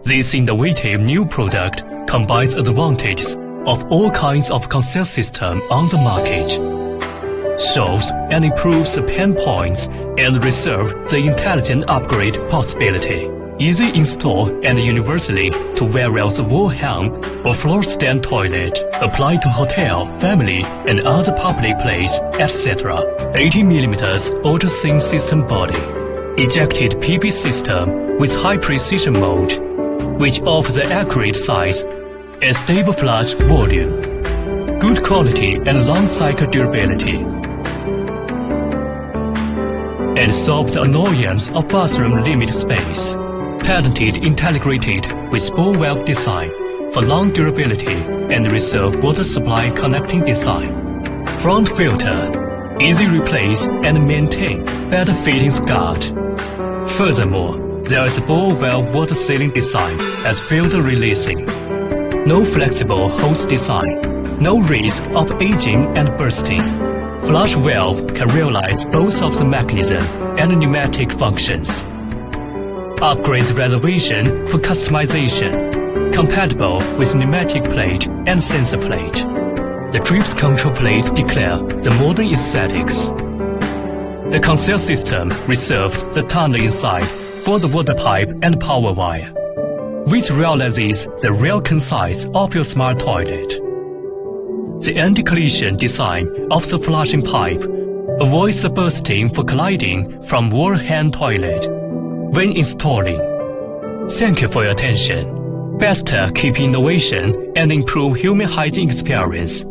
This innovative new product combines advantages of all kinds of Conceal system on the market, solves and improves the pain points and reserve the intelligent upgrade possibility. Easy install and universally to various wall hang or floor stand toilet. Apply to hotel, family and other public place, etc. 80mm ultra thin system body. Ejected PP system with high precision mode, which offers the accurate size and stable flush volume, good quality and long cycle durability, and solves the annoyance of bathroom limit space. Patented integrated with ball valve design for long durability and reserve water supply connecting design. Front filter, easy replace and maintain better fittings guard. Furthermore, there is a ball valve water sealing design as filter releasing. No flexible hose design, no risk of aging and bursting. Flush valve can realize both of the mechanism and pneumatic functions. Upgrade reservation for customization, compatible with pneumatic plate and sensor plate. The drips control plate declare the modern aesthetics. The Conceal system reserves the tunnel inside for the water pipe and power wire, which realizes the real concise of your smart toilet. The anti-collision design of the flushing pipe avoids the bursting for colliding from wall hang toilet when installing. Thank you for your attention. Best keep innovation and improve human hygiene experience.